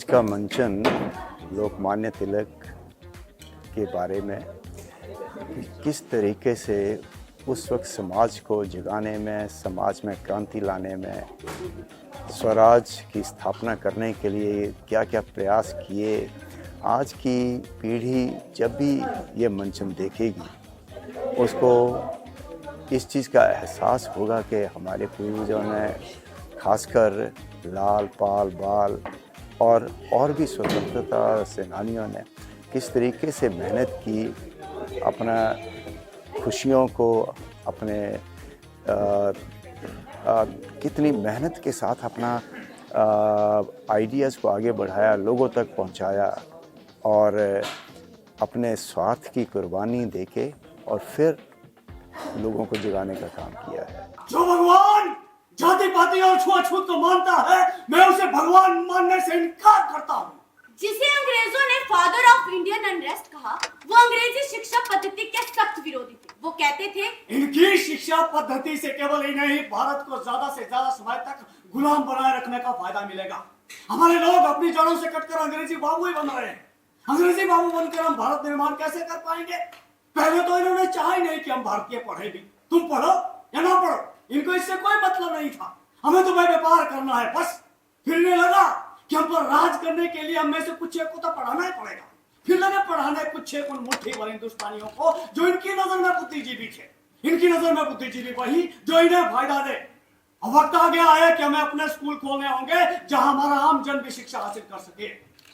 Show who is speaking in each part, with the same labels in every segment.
Speaker 1: आज का मंचन लोकमान्य तिलक के बारे में कि किस तरीके से उस वक्त समाज को जगाने में, समाज में क्रांति लाने में, स्वराज की स्थापना करने के लिए क्या क्या प्रयास किए। आज की पीढ़ी जब भी ये मंचन देखेगी उसको इस चीज़ का एहसास होगा कि हमारे पूर्वजों ने खासकर लाल, पाल, बाल और भी स्वतंत्रता सेनानियों ने किस तरीके से मेहनत की, अपना खुशियों को अपने कितनी मेहनत के साथ अपना आइडियाज़ को आगे बढ़ाया, लोगों तक पहुंचाया और अपने स्वार्थ की कुर्बानी देके और फिर लोगों को जगाने का काम किया है।
Speaker 2: जो भगवान जाति पाति और छुआछूत को मानता है, मैं उसे भगवान मानने से इनकार करता हूँ।
Speaker 3: जिसे अंग्रेजों ने फादर ऑफ इंडियन अनरेस्ट कहा, वो अंग्रेजी शिक्षा पद्धति के सख्त विरोधी थे। वो कहते थे
Speaker 2: इनकी शिक्षा पद्धति से केवल ही नहीं, भारत को ज्यादा से ज्यादा समय तक गुलाम बनाए रखने का फायदा मिलेगा। हमारे लोग अपनी जड़ों से कटकर अंग्रेजी बाबू ही बन रहे हैं। अंग्रेजी बाबू बनकर हम भारत निर्माण कैसे कर पाएंगे? पहले तो इन्होंने चाहा ही नहीं कि हम भारतीय पढ़े भी। तुम पढ़ो या ना पढ़ो, इनको इससे कोई मतलब नहीं था। हमें तो भाई व्यापार करना है बस। फिर इन्हें लगा कि हम पर राज करने के लिए हमें से कुछ एक को तो पढ़ाना ही पड़ेगा। फिर लगे पढ़ाने कुछ एक उन मुट्ठी भर हिंदुस्तानियों को जो इनकी नजर में बुद्धिजीवी थे। इनकी नजर में बुद्धिजीवी वही जो इन्हें फायदा दे। अब वक्त आ गया है कि हमें अपने स्कूल खोलने होंगे जहां हमारा आम जन भी शिक्षा हासिल कर सके।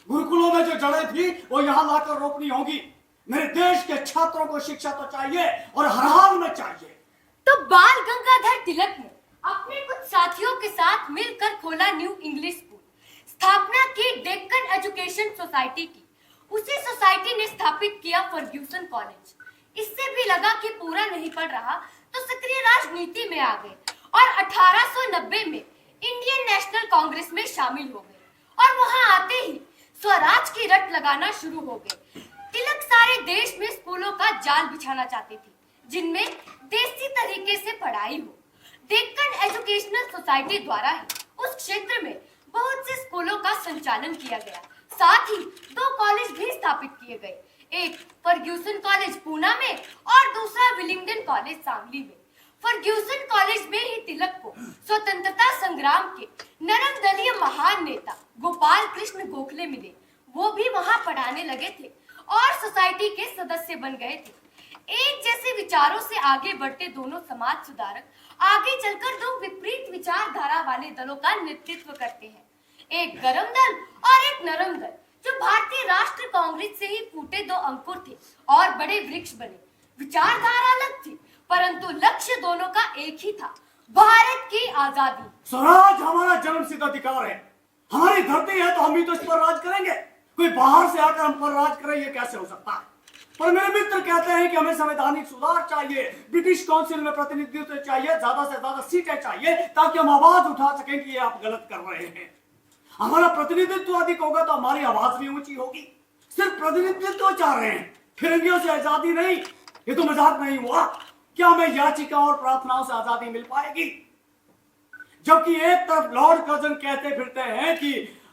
Speaker 2: गुरुकुलों में जो जड़ें थी वो यहाँ लाकर रोपनी होगी। मेरे देश के छात्रों को शिक्षा तो चाहिए और हर हाल में चाहिए।
Speaker 3: तो बाल गंगाधर तिलक ने अपने कुछ साथियों के साथ मिलकर खोला न्यू इंग्लिश स्कूल, स्थापना की डेक्कन एजुकेशन सोसाइटी की। उसी सोसाइटी ने स्थापित किया फर्ग्यूसन कॉलेज। इससे भी लगा कि पूरा नहीं पड़ रहा तो सक्रिय राजनीति में आ गए और 1890 में इंडियन नेशनल कांग्रेस में शामिल हो गए और वहां आते ही स्वराज की रट लगाना शुरू हो गए। तिलक सारे देश में स्कूलों का जाल बिछाना चाहते थे जिनमें देसी तरीके से पढ़ाई हो। डेक्कन एजुकेशनल सोसाइटी द्वारा ही उस क्षेत्र में बहुत से स्कूलों का संचालन किया गया। साथ ही 2 कॉलेज भी स्थापित किए गए, एक फर्ग्यूसन कॉलेज पूना में और दूसरा विलिंगडन कॉलेज सांगली में। फर्ग्यूसन कॉलेज में ही तिलक को स्वतंत्रता संग्राम के नरम दलीय महान नेता गोपाल कृष्ण गोखले मिले। वो भी वहां पढ़ाने लगे थे और सोसाइटी के सदस्य बन गए थे। एक जैसे विचारों से आगे बढ़ते दोनों समाज सुधारक आगे चलकर 2 विपरीत विचारधारा वाले दलों का नेतृत्व करते हैं, एक गरम दल और एक नरम दल, जो भारतीय राष्ट्र कांग्रेस से ही फूटे 2 अंकुर थे और बड़े वृक्ष बने। विचारधारा अलग थी परंतु लक्ष्य दोनों का एक ही था, भारत की आजादी।
Speaker 2: स्वराज हमारा जन्मसिद्ध अधिकार है। हमारी धरती है तो हम ही तो इस पर राज करेंगे। कोई बाहर से आकर हम पर राज करे, ये कैसे हो सकता है? पर मेरे मित्र कहते हैं कि हमें संवैधानिक सुधार चाहिए, ब्रिटिश काउंसिल में प्रतिनिधित्व चाहिए, ज्यादा से ज्यादा सीटें चाहिए ताकि हम आवाज उठा सकें कि ये आप गलत कर रहे हैं। हमारा प्रतिनिधित्व अधिक होगा तो हमारी आवाज भी ऊंची होगी। सिर्फ प्रतिनिधित्व चाह रहे हैं, फिरंगियों से आजादी नहीं। ये तो मजाक नहीं हुआ। क्या हमें याचिका और प्रार्थनाओं से आजादी मिल पाएगी? जबकि एक तरफ लॉर्ड कर्जन कहते फिरते हैं कि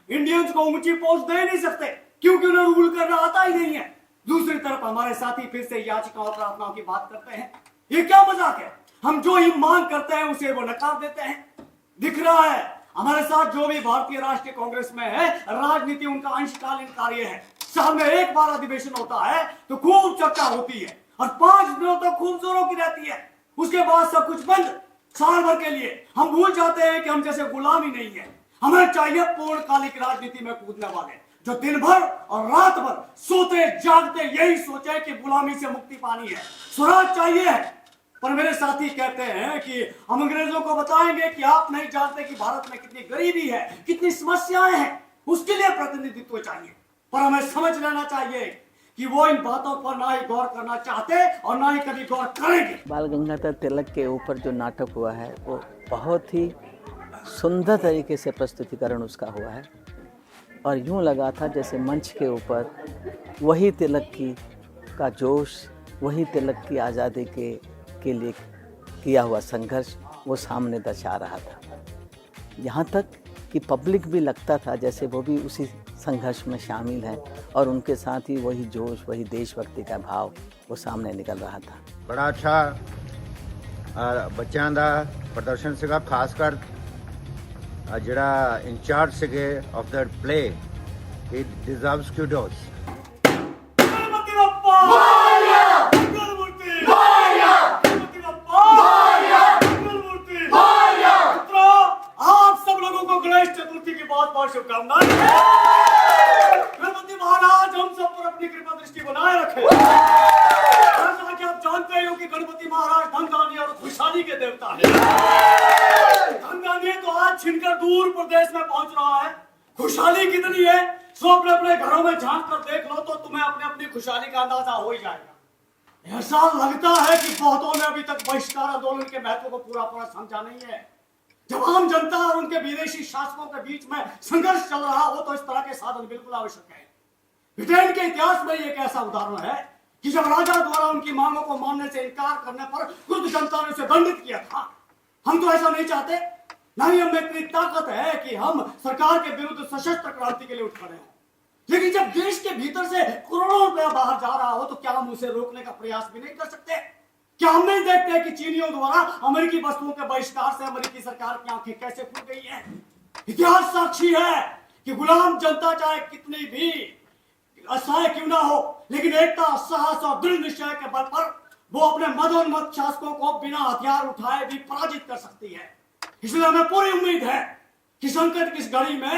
Speaker 2: इंडियंस को ऊंची पोस्ट दे नहीं सकते क्योंकि उन्हें रूल करना आता ही नहीं है, दूसरी तरफ हमारे साथी फिर से याचिका और प्रार्थनाओं की बात करते हैं। ये क्या मजाक है? हम जो ही मांग करते हैं उसे वो नकार देते हैं। दिख रहा है हमारे साथ जो भी भारतीय राष्ट्रीय कांग्रेस में है, राजनीति उनका अंशकालीन कार्य है। साल में एक बार अधिवेशन होता है तो खूब चर्चा होती है और 5 दिनों तक खूब जोरों की रहती है। उसके बाद सब कुछ बंद। साल भर के लिए हम भूल जाते हैं कि हम जैसे गुलाम ही नहीं है। हमें चाहिए पूर्णकालिक राजनीति में कूदने वाले जो दिन भर और रात भर सोते जागते यही सोचे कि गुलामी से मुक्ति पानी है, स्वराज चाहिए। पर मेरे साथी कहते हैं कि हम अंग्रेजों को बताएंगे कि आप नहीं जानते कि भारत में कितनी गरीबी है, कितनी समस्याएं हैं, उसके लिए प्रतिनिधित्व चाहिए। पर हमें समझ लेना चाहिए कि वो इन बातों पर ना ही गौर करना चाहते और ना ही कभी गौर करेंगे।
Speaker 4: बाल गंगाधर तिलक के ऊपर जो नाटक हुआ है वो बहुत ही सुंदर तरीके से प्रस्तुतिकरण उसका हुआ है और यूं लगा था जैसे मंच के ऊपर वही तिलक का जोश, वही तिलक की आज़ादी के लिए किया हुआ संघर्ष वो सामने दर्शा रहा था। यहाँ तक कि पब्लिक भी लगता था जैसे वो भी उसी संघर्ष में शामिल हैं और उनके साथ ही वही जोश, वही देशभक्ति का भाव वो सामने निकल रहा था।
Speaker 5: बड़ा अच्छा ਬੱਚਿਆਂ ਦਾ ਪ੍ਰਦਰਸ਼ਨ ਸੀਗਾ, ਖਾਸ ਕਰ ਜਿਹੜਾ ਇੰਚਾਰਜ ਸੀਗੇ of that play, he deserves kudos।
Speaker 2: Ganpati Bappa Morya, Mangalmurti Morya, Ganpati Bappa Morya, Mangalmurti Morya. मित्रों, आप सब लोगों को गणेश चतुर्थी की बहुत बहुत शुभकामनाएं। गणपति महाराज हम सब पर अपनी कृपा दृष्टि बनाए रखे। जैसा कि आप जानते हो कि गणपति महाराज धन धान्य और खुशहाली के देवता हैं। धन धान्य तो आज छिनकर दूर प्रदेश में पहुंच रहा है। खुशहाली कितनी है सो अपने अपने घरों में झांक कर देख लो तो तुम्हें अपने अपनी खुशहाली का अंदाजा हो ही जाएगा। ऐसा लगता है कि बहुतों ने अभी तक बहिष्कार आंदोलन के महत्व को पूरा पूरा समझा नहीं है। जब आम जनता और उनके विदेशी शासकों के बीच में संघर्ष चल रहा हो तो इस तरह के साधन बिल्कुल आवश्यक है। ब्रिटेन के इतिहास में एक ऐसा उदाहरण है कि जब राजा द्वारा उनकी मांगों को मानने से इनकार करने पर क्रुद्ध जनता ने उसे दंडित किया था। हम तो ऐसा नहीं चाहते, न ही हमें इतनी ताकत है कि हम सरकार के विरुद्ध सशस्त्र क्रांति के लिए उठ खड़े हों। लेकिन जब देश के भीतर से करोड़ों रुपया बाहर जा रहा हो तो क्या हम उसे रोकने का प्रयास भी नहीं कर सकते? क्या हम नहीं देखते कि चीनियों द्वारा अमेरिकी वस्तुओं के बहिष्कार से अमेरिकी सरकार की आंखें कैसे खुल गई हैं? इतिहास साक्षी है कि गुलाम जनता चाहे कितनी भी असहाय क्यों ना हो, लेकिन एकता, साहस और दृढ़ निश्चय के बल पर वो अपने मदोन्मत्त शासकों को बिना हथियार उठाए भी पराजित कर सकती है। इसलिए हमें पूरी उम्मीद है कि संकट की इस घड़ी में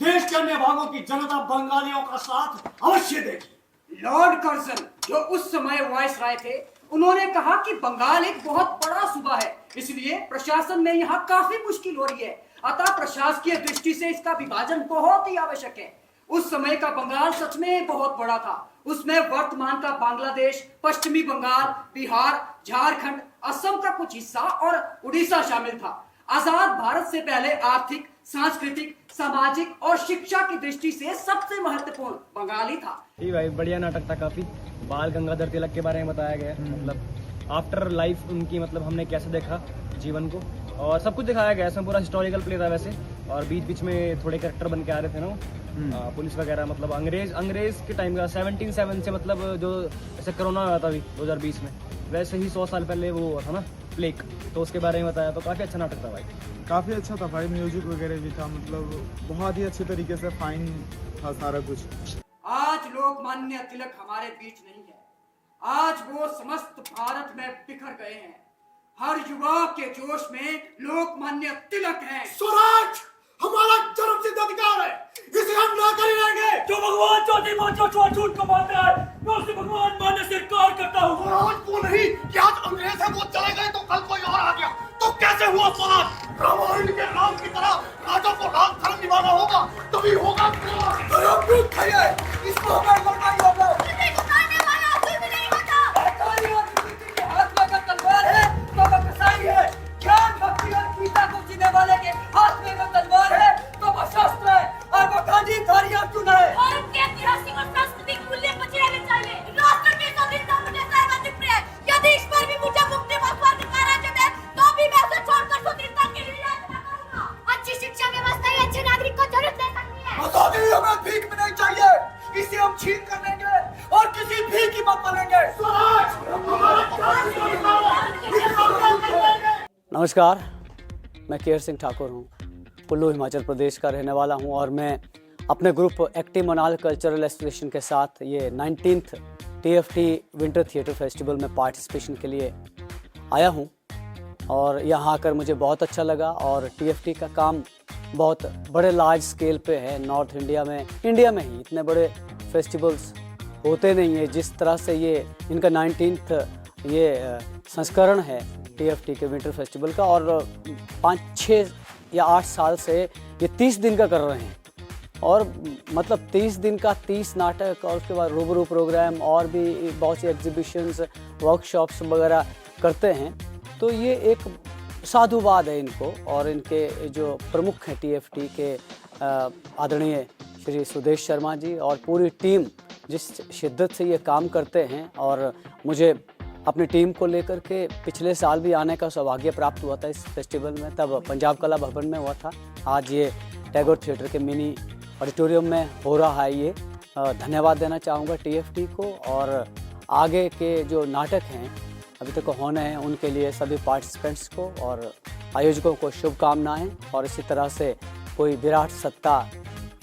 Speaker 2: देश के अन्य भागों की जनता बंगालियों का साथ अवश्य देगी।
Speaker 6: लॉर्ड कर्जन जो उस समय वाइस राय थे, उन्होंने कहा कि बंगाल एक बहुत बड़ा सूबा है, इसलिए प्रशासन में यहाँ काफी मुश्किल हो रही है, अतः प्रशासकीय दृष्टि से इसका विभाजन बहुत ही आवश्यक है। उस समय का बंगाल सच में बहुत बड़ा था। उसमें वर्तमान का बांग्लादेश, पश्चिमी बंगाल, बिहार, झारखंड, असम का कुछ हिस्सा और उड़ीसा शामिल था। आजाद भारत से पहले आर्थिक, सांस्कृतिक, सामाजिक और शिक्षा की दृष्टि से सबसे महत्वपूर्ण बंगाल ही था।
Speaker 7: जी भाई, बढ़िया नाटक था काफी। बाल गंगाधर तिलक के बारे में बताया गया है, मतलब आफ्टर लाइफ उनकी, मतलब हमने कैसे देखा जीवन को, और सब कुछ दिखाया गया। इसमें पूरा हिस्टोरिकल प्ले था वैसे, और बीच बीच में थोड़े कैरेक्टर बन के आ रहे थे ना, पुलिस वगैरह, मतलब अंग्रेज के टाइम का 1707 से, मतलब जो जैसे कोरोना हुआ था अभी 2020 में, वैसे ही 100 साल पहले वो हुआ था ना प्लेग, तो उसके बारे में बताया। तो काफी अच्छा नाटक था भाई।
Speaker 8: काफ़ी अच्छा था भाई, म्यूजिक वगैरह भी था, मतलब बहुत ही अच्छे तरीके से फाइन था सारा कुछ।
Speaker 6: आज लोकमान्य तिलक हमारे बीच नहीं है। आज वो समस्त भारत में बिखर गए हैं। हर युवा के जोश में लोकमान्य तिलक है।
Speaker 2: स्वराज हमारा जन्मसिद्ध अधिकार है, इसे हम ना कर लेंगे। जो भगवान जो झूठ को मानता है, मैं उसे भगवान मानने से इनकार करता हूँ। स्वराज वो नहीं कि आज अंग्रेज है वो चले गए तो कल कोई और आ गया, तो कैसे हुआ स्वराज? रामायण के राम की तरह राजा को राम धर्म निभाना होगा, तभी होगा। इसको हमें लड़ाई होगा।
Speaker 6: हाथ में अगर तलवार है तो वह कसाई है। ज्ञान, भक्ति और गीता को जीने वाले के हाथ में अगर तलवार है तो वह शस्त्र है, और वह गांधी धारियां चुना है।
Speaker 3: और उनके ऐतिहासिक और सांस्कृतिक मूल्य बचे रहने चाहिए। राष्ट्र की स्वाधीनता मुझे सर्वाधिक प्रिय है। यदि ईश्वर भी मुझे मुक्ति व स्वर्ग का राज्य दे तो भी मैं उसे छोड़कर स्वतंत्रता के लिए यात्रा करूंगा। अच्छी शिक्षा व्यवस्था ही अच्छे नागरिक को जरूर दे सकती है।
Speaker 2: आजादी हमें भीख में नहीं चाहिए, इसे हम छीन कर लेंगे और किसी भी कीमत पर लेंगे।
Speaker 9: नमस्कार, मैं केयर सिंह ठाकुर हूँ, कुल्लू हिमाचल प्रदेश का रहने वाला हूँ, और मैं अपने ग्रुप एक्टिव मनाल कल्चरल एसोसिएशन के साथ ये 19th TFT winter theatre festival में पार्टिसिपेशन के लिए आया हूँ। और यहाँ आकर मुझे बहुत अच्छा लगा, और TFT का काम बहुत बड़े लार्ज स्केल पे है। नॉर्थ इंडिया में ही इतने बड़े फेस्टिवल्स होते नहीं है जिस तरह से ये इनका 19th ये संस्करण है TFT के विंटर फेस्टिवल का, और 5-6 या 8 साल से ये 30 दिन का कर रहे हैं, और मतलब 30 दिन का 30 नाटक, और उसके बाद रूबरू प्रोग्राम और भी बहुत सी एग्जीबिशंस, वर्कशॉप्स वगैरह करते हैं। तो ये एक साधुवाद है इनको, और इनके जो प्रमुख हैं TFT के आदरणीय श्री सुदेश शर्मा जी और पूरी टीम जिस शिद्दत से ये काम करते हैं, और मुझे अपनी टीम को लेकर के पिछले साल भी आने का सौभाग्य प्राप्त हुआ था इस फेस्टिवल में, तब पंजाब कला भवन में हुआ था। आज ये टैगोर थिएटर के मिनी ऑडिटोरियम में हो रहा है ये। धन्यवाद देना चाहूँगा TFT को, और आगे के जो नाटक हैं अभी तक होने हैं उनके लिए सभी पार्टिसिपेंट्स को और आयोजकों को शुभकामनाएं, और इसी तरह से कोई विराट सत्ता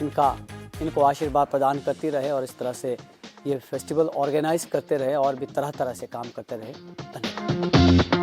Speaker 9: इनको आशीर्वाद प्रदान करती रहे और इस तरह से ये फेस्टिवल ऑर्गेनाइज करते रहे और भी तरह तरह से काम करते रहे। धन्यवाद।